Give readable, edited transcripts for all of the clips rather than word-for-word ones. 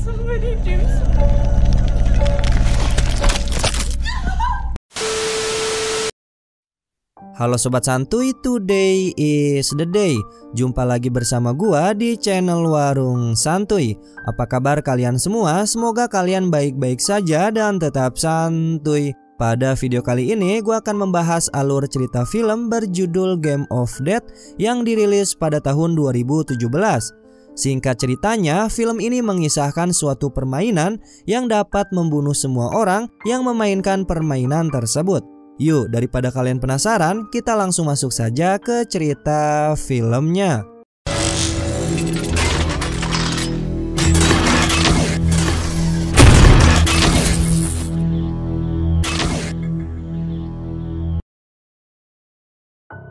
Somebody do something. Halo Sobat Santuy, today is the day. Jumpa lagi bersama gua di channel Warung Santuy. Apa kabar kalian semua? Semoga kalian baik-baik saja dan tetap santuy. Pada video kali ini gua akan membahas alur cerita film berjudul Game of Death yang dirilis pada tahun 2017. Singkat ceritanya, film ini mengisahkan suatu permainan yang dapat membunuh semua orang yang memainkan permainan tersebut. Yuk, daripada kalian penasaran, kita langsung masuk saja ke cerita filmnya.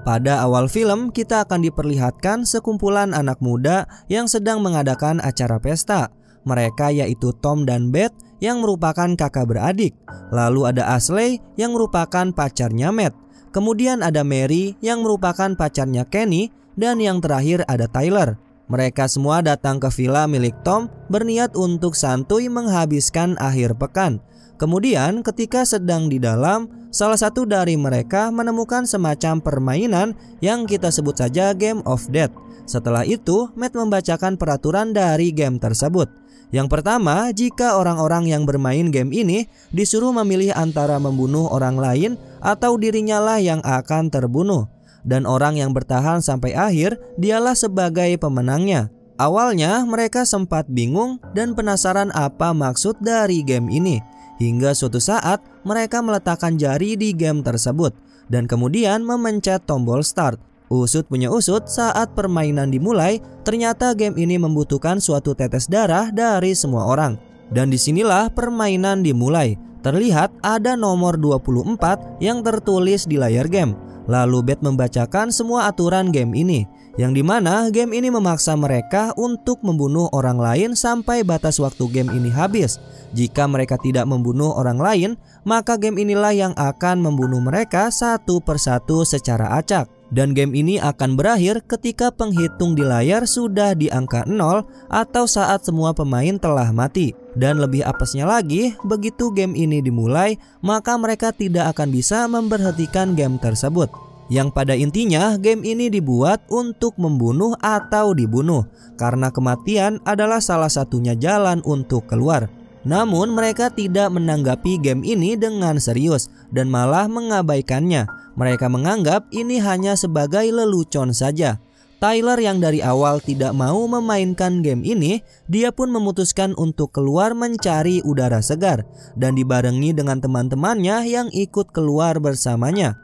Pada awal film, kita akan diperlihatkan sekumpulan anak muda yang sedang mengadakan acara pesta. Mereka yaitu Tom dan Beth yang merupakan kakak beradik. Lalu ada Ashley yang merupakan pacarnya Matt. Kemudian ada Mary yang merupakan pacarnya Kenny. Dan yang terakhir ada Tyler. Mereka semua datang ke villa milik Tom berniat untuk santuy menghabiskan akhir pekan. Kemudian ketika sedang di dalam, salah satu dari mereka menemukan semacam permainan yang kita sebut saja Game of Death. Setelah itu, Matt membacakan peraturan dari game tersebut. Yang pertama, jika orang-orang yang bermain game ini disuruh memilih antara membunuh orang lain atau dirinya lah yang akan terbunuh. Dan orang yang bertahan sampai akhir dialah sebagai pemenangnya. Awalnya mereka sempat bingung dan penasaran apa maksud dari game ini. Hingga suatu saat mereka meletakkan jari di game tersebut dan kemudian memencet tombol start. Usut punya usut, saat permainan dimulai, ternyata game ini membutuhkan suatu tetes darah dari semua orang. Dan disinilah permainan dimulai. Terlihat ada nomor 24 yang tertulis di layar game. Lalu Beth membacakan semua aturan game ini, yang dimana game ini memaksa mereka untuk membunuh orang lain sampai batas waktu game ini habis. Jika mereka tidak membunuh orang lain, maka game inilah yang akan membunuh mereka satu persatu secara acak. Dan game ini akan berakhir ketika penghitung di layar sudah di angka 0 atau saat semua pemain telah mati. Dan lebih apesnya lagi, begitu game ini dimulai, maka mereka tidak akan bisa memberhentikan game tersebut. Yang pada intinya game ini dibuat untuk membunuh atau dibunuh, karena kematian adalah salah satunya jalan untuk keluar. Namun mereka tidak menanggapi game ini dengan serius dan malah mengabaikannya. Mereka menganggap ini hanya sebagai lelucon saja. Tyler yang dari awal tidak mau memainkan game ini, dia pun memutuskan untuk keluar mencari udara segar dan dibarengi dengan teman-temannya yang ikut keluar bersamanya.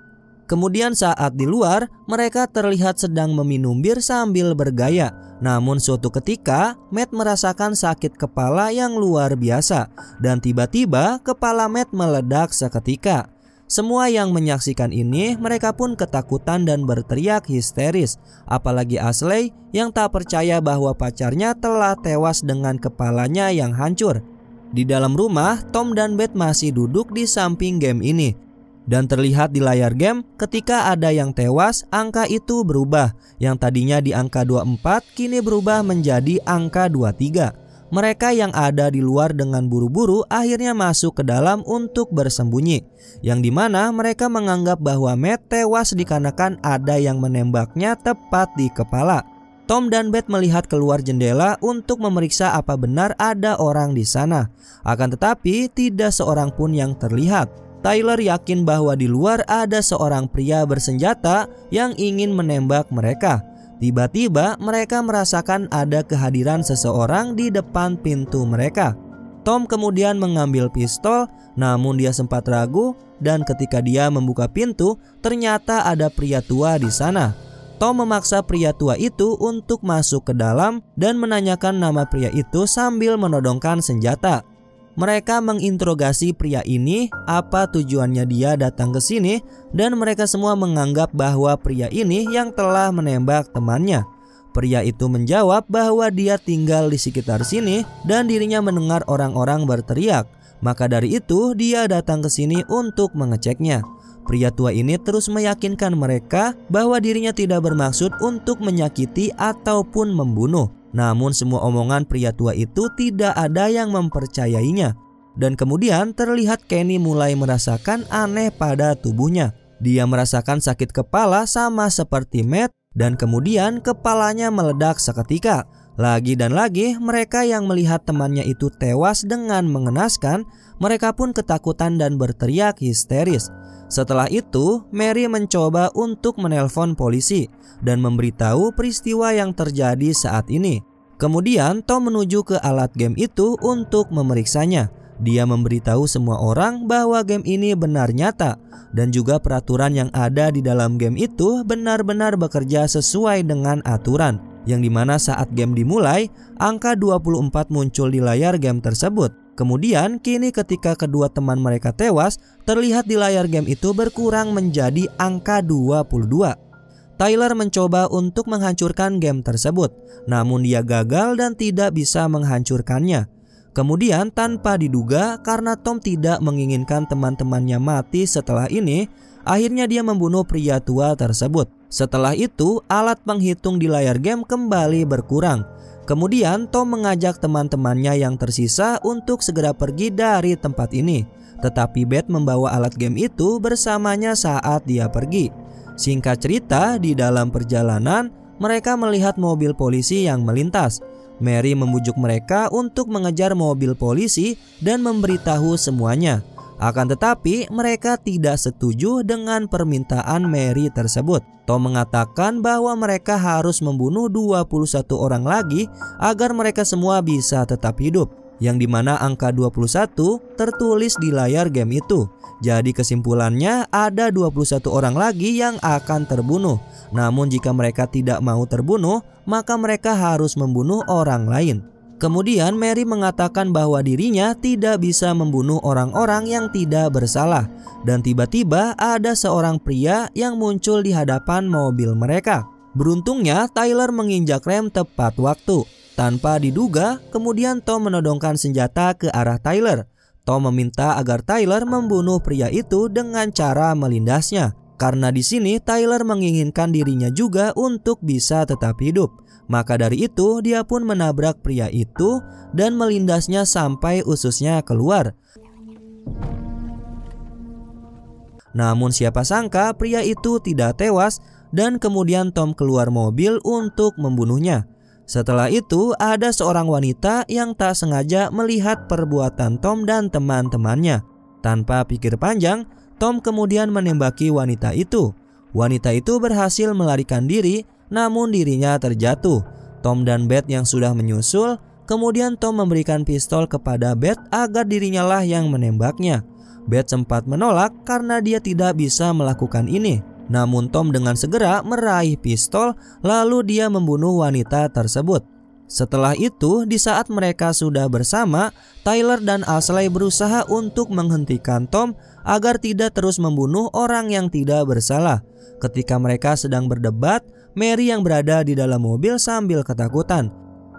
Kemudian saat di luar, mereka terlihat sedang meminum bir sambil bergaya. Namun suatu ketika, Matt merasakan sakit kepala yang luar biasa. Dan tiba-tiba kepala Matt meledak seketika. Semua yang menyaksikan ini, mereka pun ketakutan dan berteriak histeris. Apalagi Ashley yang tak percaya bahwa pacarnya telah tewas dengan kepalanya yang hancur. Di dalam rumah, Tom dan Beth masih duduk di samping game ini. Dan terlihat di layar game, ketika ada yang tewas, angka itu berubah. Yang tadinya di angka 24 kini berubah menjadi angka 23. Mereka yang ada di luar dengan buru-buru akhirnya masuk ke dalam untuk bersembunyi. Yang dimana mereka menganggap bahwa Matt tewas dikarenakan ada yang menembaknya tepat di kepala. Tom dan Beth melihat keluar jendela untuk memeriksa apa benar ada orang di sana. Akan tetapi tidak seorang pun yang terlihat. Tyler yakin bahwa di luar ada seorang pria bersenjata yang ingin menembak mereka. Tiba-tiba mereka merasakan ada kehadiran seseorang di depan pintu mereka. Tom kemudian mengambil pistol, namun dia sempat ragu dan ketika dia membuka pintu, ternyata ada pria tua di sana. Tom memaksa pria tua itu untuk masuk ke dalam dan menanyakan nama pria itu sambil menodongkan senjata. Mereka menginterogasi pria ini, apa tujuannya dia datang ke sini, dan mereka semua menganggap bahwa pria ini yang telah menembak temannya. Pria itu menjawab bahwa dia tinggal di sekitar sini dan dirinya mendengar orang-orang berteriak. Maka dari itu dia datang ke sini untuk mengeceknya. Pria tua ini terus meyakinkan mereka bahwa dirinya tidak bermaksud untuk menyakiti ataupun membunuh. Namun semua omongan pria tua itu tidak ada yang mempercayainya. Dan kemudian terlihat Kenny mulai merasakan aneh pada tubuhnya. Dia merasakan sakit kepala sama seperti Matt, dan kemudian kepalanya meledak seketika. Lagi dan lagi mereka yang melihat temannya itu tewas dengan mengenaskan, mereka pun ketakutan dan berteriak histeris. Setelah itu, Mary mencoba untuk menelpon polisi dan memberitahu peristiwa yang terjadi saat ini. Kemudian Tom menuju ke alat game itu untuk memeriksanya. Dia memberitahu semua orang bahwa game ini benar nyata dan juga peraturan yang ada di dalam game itu benar-benar bekerja sesuai dengan aturan. Yang dimana saat game dimulai, angka 24 muncul di layar game tersebut. Kemudian kini ketika kedua teman mereka tewas, terlihat di layar game itu berkurang menjadi angka 22. Tyler mencoba untuk menghancurkan game tersebut, namun dia gagal dan tidak bisa menghancurkannya. Kemudian tanpa diduga karena Tom tidak menginginkan teman-temannya mati setelah ini, akhirnya dia membunuh pria tua tersebut. Setelah itu alat penghitung di layar game kembali berkurang. Kemudian Tom mengajak teman-temannya yang tersisa untuk segera pergi dari tempat ini. Tetapi Beth membawa alat game itu bersamanya saat dia pergi. Singkat cerita, di dalam perjalanan mereka melihat mobil polisi yang melintas. Mary membujuk mereka untuk mengejar mobil polisi dan memberitahu semuanya. Akan tetapi mereka tidak setuju dengan permintaan Mary tersebut. Tom mengatakan bahwa mereka harus membunuh 21 orang lagi agar mereka semua bisa tetap hidup. Yang dimana angka 21 tertulis di layar game itu. Jadi kesimpulannya ada 21 orang lagi yang akan terbunuh. Namun jika mereka tidak mau terbunuh, maka mereka harus membunuh orang lain. Kemudian Mary mengatakan bahwa dirinya tidak bisa membunuh orang-orang yang tidak bersalah. Dan tiba-tiba ada seorang pria yang muncul di hadapan mobil mereka. Beruntungnya Tyler menginjak rem tepat waktu. Tanpa diduga, kemudian Tom menodongkan senjata ke arah Tyler. Tom meminta agar Tyler membunuh pria itu dengan cara melindasnya. Karena di sini Tyler menginginkan dirinya juga untuk bisa tetap hidup. Maka dari itu dia pun menabrak pria itu dan melindasnya sampai ususnya keluar. Namun siapa sangka pria itu tidak tewas dan kemudian Tom keluar mobil untuk membunuhnya. Setelah itu ada seorang wanita yang tak sengaja melihat perbuatan Tom dan teman-temannya. Tanpa pikir panjang, Tom kemudian menembaki wanita itu. Wanita itu berhasil melarikan diri, namun dirinya terjatuh. Tom dan Beth yang sudah menyusul, kemudian Tom memberikan pistol kepada Beth agar dirinya lah yang menembaknya. Beth sempat menolak karena dia tidak bisa melakukan ini. Namun Tom dengan segera meraih pistol, lalu dia membunuh wanita tersebut. Setelah itu, di saat mereka sudah bersama, Tyler dan Ashley berusaha untuk menghentikan Tom agar tidak terus membunuh orang yang tidak bersalah. Ketika mereka sedang berdebat, Mary yang berada di dalam mobil sambil ketakutan.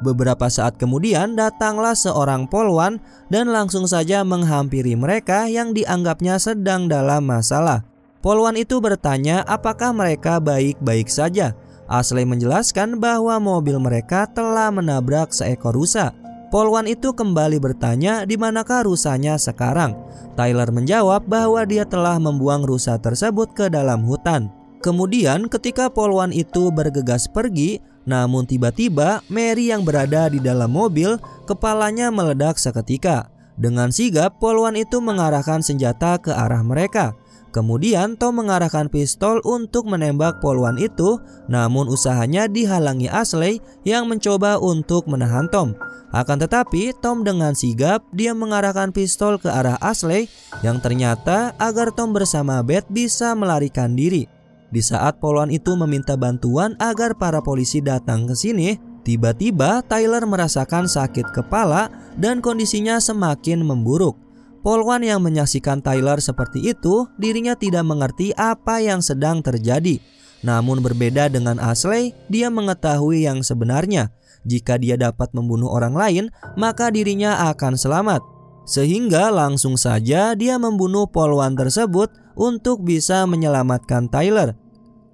Beberapa saat kemudian datanglah seorang polwan dan langsung saja menghampiri mereka yang dianggapnya sedang dalam masalah. Polwan itu bertanya apakah mereka baik-baik saja. Ashley menjelaskan bahwa mobil mereka telah menabrak seekor rusa. Polwan itu kembali bertanya di manakah rusanya sekarang. Tyler menjawab bahwa dia telah membuang rusa tersebut ke dalam hutan. Kemudian ketika polwan itu bergegas pergi, namun tiba-tiba Mary yang berada di dalam mobil, kepalanya meledak seketika. Dengan sigap polwan itu mengarahkan senjata ke arah mereka. Kemudian Tom mengarahkan pistol untuk menembak polwan itu, namun usahanya dihalangi Ashley yang mencoba untuk menahan Tom. Akan tetapi Tom dengan sigap dia mengarahkan pistol ke arah Ashley yang ternyata agar Tom bersama Beth bisa melarikan diri. Di saat polwan itu meminta bantuan agar para polisi datang ke sini, tiba-tiba Tyler merasakan sakit kepala dan kondisinya semakin memburuk. Polwan yang menyaksikan Tyler seperti itu, dirinya tidak mengerti apa yang sedang terjadi. Namun berbeda dengan Ashley, dia mengetahui yang sebenarnya. Jika dia dapat membunuh orang lain, maka dirinya akan selamat. Sehingga langsung saja dia membunuh polwan tersebut untuk bisa menyelamatkan Tyler.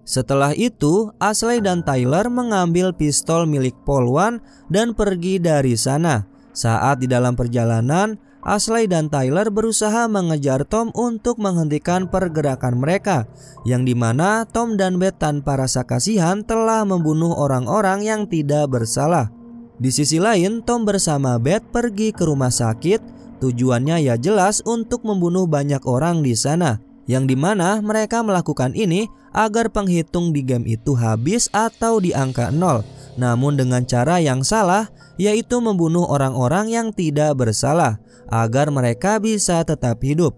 Setelah itu, Ashley dan Tyler mengambil pistol milik Polwan dan pergi dari sana. Saat di dalam perjalanan, Ashley dan Tyler berusaha mengejar Tom untuk menghentikan pergerakan mereka, yang dimana Tom dan Beth tanpa rasa kasihan telah membunuh orang-orang yang tidak bersalah. Di sisi lain, Tom bersama Beth pergi ke rumah sakit. Tujuannya ya jelas untuk membunuh banyak orang di sana, yang dimana mereka melakukan ini agar penghitung di game itu habis atau di angka 0, namun dengan cara yang salah, yaitu membunuh orang-orang yang tidak bersalah agar mereka bisa tetap hidup.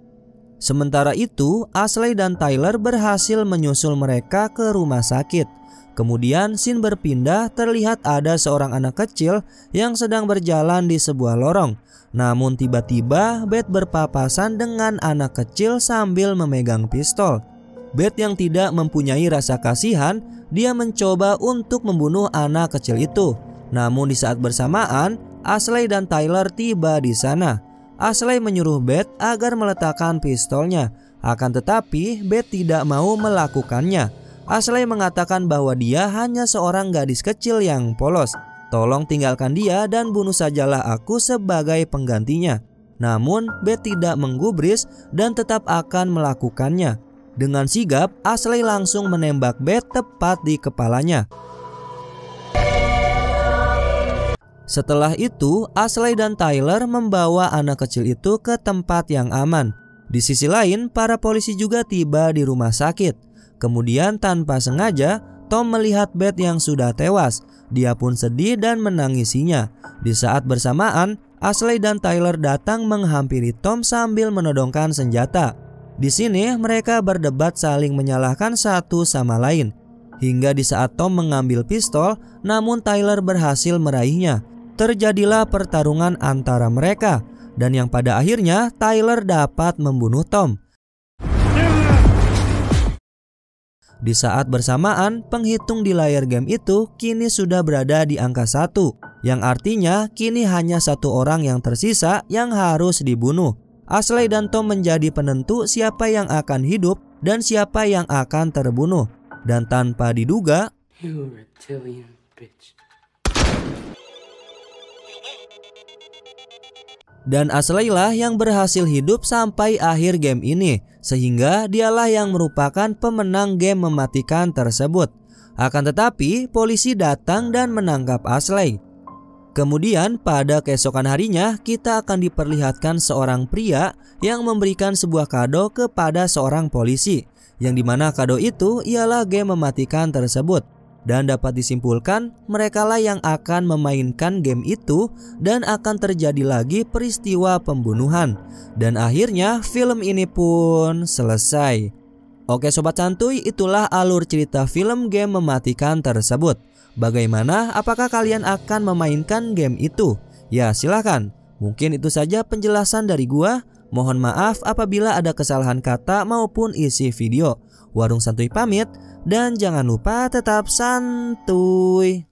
Sementara itu, Ashley dan Tyler berhasil menyusul mereka ke rumah sakit. Kemudian scene berpindah, terlihat ada seorang anak kecil yang sedang berjalan di sebuah lorong. Namun tiba-tiba Beth berpapasan dengan anak kecil sambil memegang pistol. Beth yang tidak mempunyai rasa kasihan, dia mencoba untuk membunuh anak kecil itu. Namun di saat bersamaan, Ashley dan Tyler tiba di sana. Ashley menyuruh Beth agar meletakkan pistolnya. Akan tetapi Beth tidak mau melakukannya. Ashley mengatakan bahwa dia hanya seorang gadis kecil yang polos. Tolong tinggalkan dia dan bunuh sajalah aku sebagai penggantinya. Namun Beth tidak menggubris dan tetap akan melakukannya. Dengan sigap, Ashley langsung menembak Beth tepat di kepalanya. Setelah itu, Ashley dan Tyler membawa anak kecil itu ke tempat yang aman. Di sisi lain, para polisi juga tiba di rumah sakit. Kemudian tanpa sengaja, Tom melihat Beth yang sudah tewas. Dia pun sedih dan menangisinya. Di saat bersamaan, Ashley dan Tyler datang menghampiri Tom sambil menodongkan senjata. Di sini mereka berdebat saling menyalahkan satu sama lain. Hingga di saat Tom mengambil pistol, namun Tyler berhasil meraihnya. Terjadilah pertarungan antara mereka, dan yang pada akhirnya Tyler dapat membunuh Tom. Di saat bersamaan, penghitung di layar game itu kini sudah berada di angka 1, yang artinya kini hanya satu orang yang tersisa yang harus dibunuh. Ashley dan Tom menjadi penentu siapa yang akan hidup dan siapa yang akan terbunuh. Dan tanpa diduga, dan Ashley lah yang berhasil hidup sampai akhir game ini, sehingga dialah yang merupakan pemenang game mematikan tersebut. Akan tetapi, polisi datang dan menangkap Ashley. Kemudian pada keesokan harinya, kita akan diperlihatkan seorang pria yang memberikan sebuah kado kepada seorang polisi, yang dimana kado itu ialah game mematikan tersebut. Dan dapat disimpulkan, merekalah yang akan memainkan game itu dan akan terjadi lagi peristiwa pembunuhan. Dan akhirnya film ini pun selesai. Oke sobat santuy, itulah alur cerita film game mematikan tersebut. Bagaimana? Apakah kalian akan memainkan game itu? Ya silahkan. Mungkin itu saja penjelasan dari gua. Mohon maaf apabila ada kesalahan kata maupun isi video. Warung Santuy pamit. Dan jangan lupa tetap santuy.